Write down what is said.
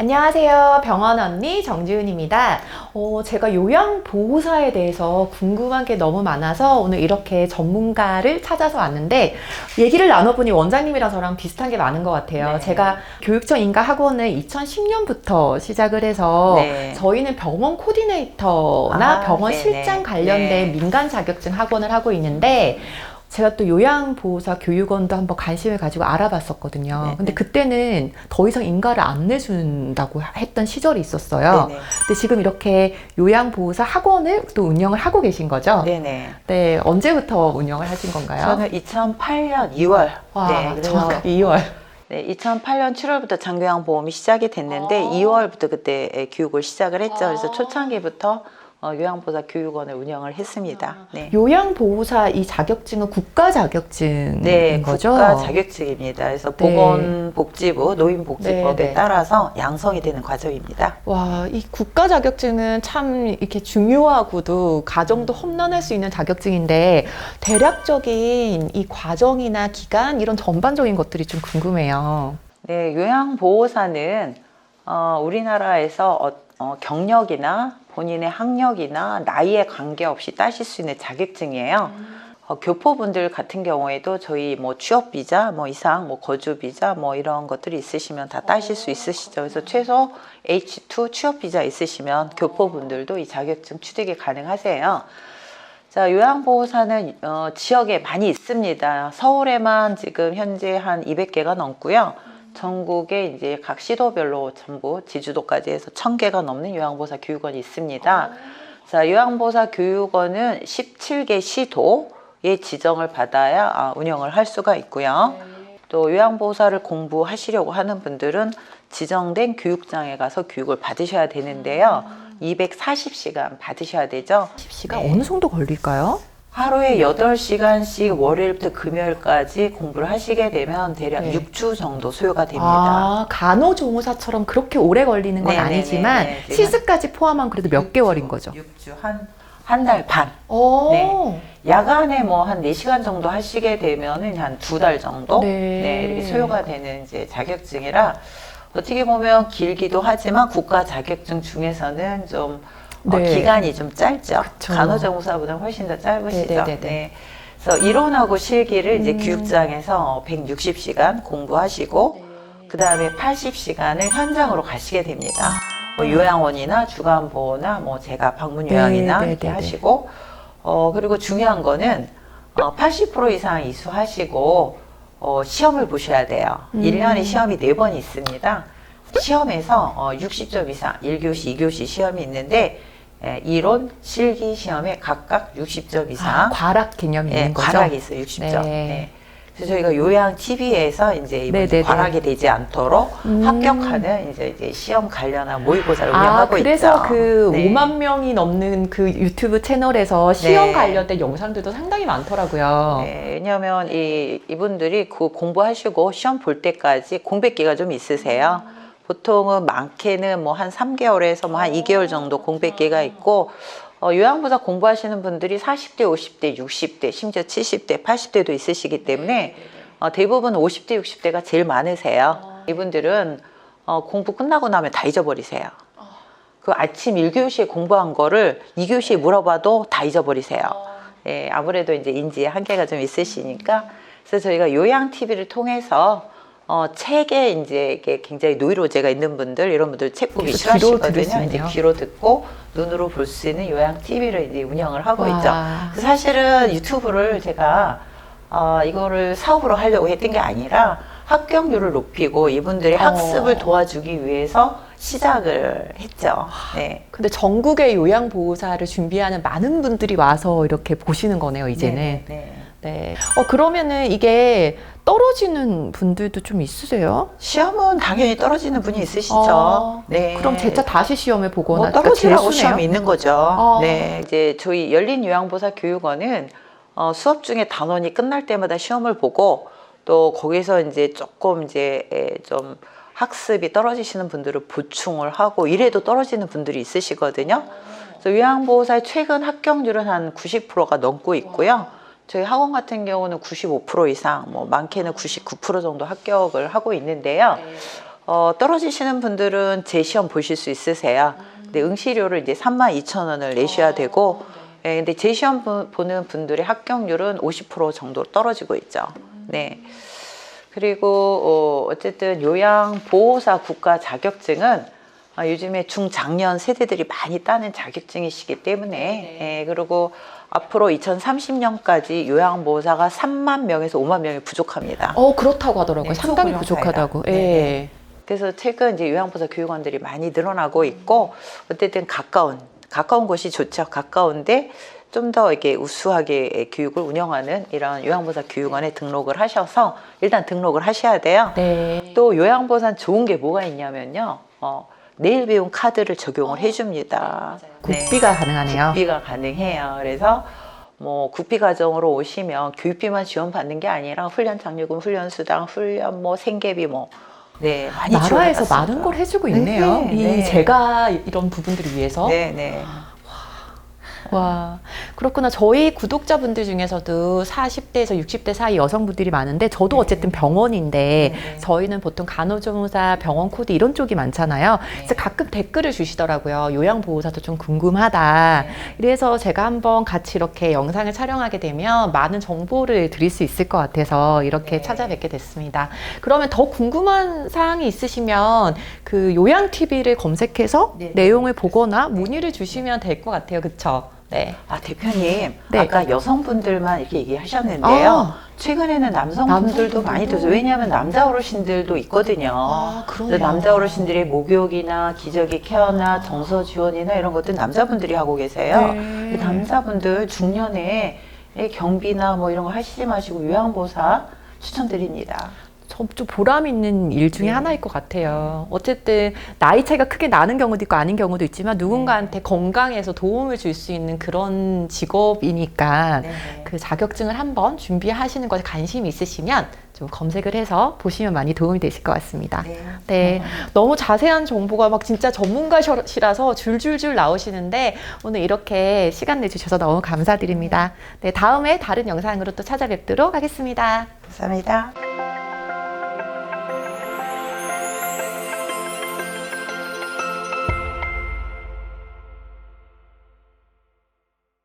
안녕하세요. 병원 언니 정지훈입니다. 제가 요양보호사에 대해서 궁금한 게 너무 많아서 오늘 이렇게 전문가를 찾아서 왔는데 얘기를 나눠보니 원장님이랑 저랑 비슷한 게 많은 것 같아요. 네. 제가 교육청 인가학원을 2010년부터 시작을 해서 네. 저희는 병원 코디네이터나 병원 네네. 실장 관련된 네. 민간 자격증 학원을 하고 있는데 제가 또 요양보호사 교육원도 한번 관심을 가지고 알아봤었거든요. 네네. 근데 그때는 더 이상 인가를 안 내준다고 했던 시절이 있었어요. 네네. 근데 지금 이렇게 요양보호사 학원을 또 운영을 하고 계신 거죠? 네네. 네, 언제부터 운영을 하신 건가요? 저는 2008년 2월. 와, 네, 그래서 정확하게 2월. 네, 2008년 7월부터 장교양보험이 시작이 됐는데 2월부터 그때 교육을 시작을 했죠. 그래서 초창기부터 요양보호사 교육원을 운영을 했습니다. 네. 요양보호사 이 자격증은 국가 자격증인 네, 거죠? 국가 자격증입니다. 그래서 네. 보건복지부, 노인복지법에 네, 네. 따라서 양성이 되는 과정입니다. 와, 이 국가 자격증은 참 이렇게 중요하고도 가정도 험난할 수 있는 자격증인데 대략적인 이 과정이나 기간 이런 전반적인 것들이 좀 궁금해요. 네, 요양보호사는 우리나라에서 경력이나 본인의 학력이나 나이에 관계없이 따실 수 있는 자격증이에요. 교포분들 같은 경우에도 저희 뭐 취업비자, 뭐 이상, 뭐 거주비자, 뭐 이런 것들이 있으시면 다 따실 수 있으시죠. 그래서 최소 H2 취업비자 있으시면 교포분들도 이 자격증 취득이 가능하세요. 자, 요양보호사는 지역에 많이 있습니다. 서울에만 지금 현재 한 200개가 넘고요. 전국에 이제 각 시도별로 전부 제주도까지 해서 1000개가 넘는 요양보호사 교육원이 있습니다. 자, 요양보호사 교육원은 17개 시도의 지정을 받아야 운영을 할 수가 있고요. 또 요양보호사를 공부하시려고 하는 분들은 지정된 교육장에 가서 교육을 받으셔야 되는데요. 240시간 받으셔야 되죠. 10시간 네. 어느 정도 걸릴까요? 하루에 8시간씩 월요일부터 금요일까지 공부를 하시게 되면 대략 네. 6주 정도 소요가 됩니다. 아, 간호조무사처럼 그렇게 오래 걸리는 건 네네네네. 아니지만 지금 시습까지 포함하면 그래도 몇 개월인 거죠? 6주, 한 달 반. 오. 네. 야간에 뭐 한 4시간 정도 하시게 되면은 한 2달 정도? 네. 이렇게 소요가 되는 이제 자격증이라 어떻게 보면 길기도 하지만 국가 자격증 중에서는 좀 네. 기간이 좀 짧죠. 그쵸. 간호조무사보다 훨씬 더 짧으시죠. 네네네네. 네. 그래서 이론하고 실기를 이제 교육장에서 160시간 공부하시고 그 다음에 80시간을 현장으로 가시게 됩니다. 뭐 요양원이나 주간보호나 뭐 제가 방문 요양이나 이렇게 네네네네. 하시고 그리고 중요한 거는 80% 이상 이수하시고 시험을 보셔야 돼요. 1년에 시험이 4번 있습니다. 시험에서 60점 이상 1교시, 2교시 시험이 있는데 이론, 실기 시험에 각각 60점 이상 과락 개념이 있는 거죠? 과락이 있어요. 60점. 네. 네. 그래서 저희가 요양 TV에서 이제 이번 네네네. 과락이 되지 않도록 합격하는 이제 시험 관련한 모의고사를 아, 운영하고 그래서 있죠. 그 네. 5만 명이 넘는 그 유튜브 채널에서 시험 네. 관련된 영상들도 상당히 많더라고요. 네, 왜냐하면 이분들이 그 공부하시고 시험 볼 때까지 공백기가 좀 있으세요. 보통은 많게는 뭐 한 3개월에서 뭐 한 2개월 정도 공백기가 있고 요양보호사 공부하시는 분들이 40대, 50대, 60대, 심지어 70대, 80대도 있으시기 때문에 대부분 50대, 60대가 제일 많으세요. 이분들은 공부 끝나고 나면 다 잊어버리세요. 그 아침 1교시에 공부한 거를 2교시에 물어봐도 다 잊어버리세요. 네, 아무래도 이제 인지에 한계가 좀 있으시니까 그래서 저희가 요양 TV를 통해서 책에 이제 이게 굉장히 노이로제가 있는 분들 이런 분들 책 보기 그래서 귀로 싫어하시거든요. 들을 수 이제 있네요. 귀로 듣고 눈으로 볼 수 있는 요양 TV를 이제 운영을 하고 와. 있죠. 그래서 사실은 유튜브를 제가 이거를 사업으로 하려고 했던 게 아니라 합격률을 높이고 이분들의 학습을 도와주기 위해서 시작을 했죠. 네. 근데 전국의 요양보호사를 준비하는 많은 분들이 와서 이렇게 보시는 거네요, 이제는. 네. 네. 그러면은 이게 떨어지는 분들도 좀 있으세요? 시험은 당연히 떨어지는 분이 있으시죠. 네. 그럼 재차 다시 시험을 보거나 뭐 그러니까 떨어지라고 재수네요? 시험이 있는 거죠. 네, 이제 저희 열린 요양보호사 교육원은 수업 중에 단원이 끝날 때마다 시험을 보고 또 거기서 이제 조금 이제 좀 학습이 떨어지시는 분들을 보충을 하고 이래도 떨어지는 분들이 있으시거든요. 그래서 요양보호사의 최근 합격률은 한 90%가 넘고 있고요. 저희 학원 같은 경우는 95% 이상, 뭐 많게는 99% 정도 합격을 하고 있는데요. 떨어지시는 분들은 재시험 보실 수 있으세요. 근데 응시료를 이제 32,000원을 내셔야 되고, 예, 근데 재시험 보는 분들의 합격률은 50% 정도 떨어지고 있죠. 네. 그리고 어쨌든 요양보호사 국가 자격증은 요즘에 중장년 세대들이 많이 따는 자격증이시기 때문에 예, 그리고 앞으로 2030년까지 요양보호사가 3만 명에서 5만 명이 부족합니다. 그렇다고 하더라고요. 네, 상당히 소고령 부족하다고. 사회라. 예. 네. 그래서 최근 이제 요양보호사 교육원들이 많이 늘어나고 있고, 어쨌든 가까운 곳이 좋죠. 가까운데 좀 더 이렇게 우수하게 교육을 운영하는 이런 요양보호사 교육원에 등록을 하셔서 일단 등록을 하셔야 돼요. 네. 또 요양보호사는 좋은 게 뭐가 있냐면요. 내일 배움 카드를 적용을 해줍니다. 국비가 가능하네요. 국비가 가능해요. 그래서 뭐 국비 과정으로 오시면 교육비만 지원받는 게 아니라 훈련 장려금, 훈련 수당, 훈련 뭐 생계비 네, 많이 나라에서 지원받습니다. 많은 걸 해주고 있네요. 네. 제가 이런 부분들을 위해서. 네, 네. 와, 그렇구나. 저희 구독자분들 중에서도 40대에서 60대 사이 여성분들이 많은데, 저도 어쨌든 병원인데, 저희는 보통 간호조무사, 병원 코드 이런 쪽이 많잖아요. 그래서 가끔 댓글을 주시더라고요. 요양보호사도 좀 궁금하다. 그래서 제가 한번 같이 이렇게 영상을 촬영하게 되면 많은 정보를 드릴 수 있을 것 같아서 이렇게 찾아뵙게 됐습니다. 그러면 더 궁금한 사항이 있으시면 그 요양TV를 검색해서 내용을 보거나 문의를 주시면 될 것 같아요. 그쵸? 네. 대표님, 네. 아까 여성분들만 이렇게 얘기하셨는데요. 최근에는 남성분들도 많이 들어요. 왜냐하면 남자 어르신들도 있거든요. 그러네요. 남자 어르신들의 목욕이나 기저귀 케어나 정서 지원이나 이런 것들 남자분들이 하고 계세요. 네. 남자분들 중년에 경비나 뭐 이런 거 하시지 마시고 요양보호사 추천드립니다. 좀 보람 있는 일 중에 하나일 것 같아요. 어쨌든 나이 차이가 크게 나는 경우도 있고 아닌 경우도 있지만 누군가한테 건강에서 도움을 줄 수 있는 그런 직업이니까 그 자격증을 한번 준비하시는 것에 관심이 있으시면 좀 검색을 해서 보시면 많이 도움이 되실 것 같습니다. 네. 너무 자세한 정보가 막 진짜 전문가시라서 줄줄줄 나오시는데 오늘 이렇게 시간 내주셔서 너무 감사드립니다. 네, 다음에 다른 영상으로 또 찾아뵙도록 하겠습니다. 감사합니다.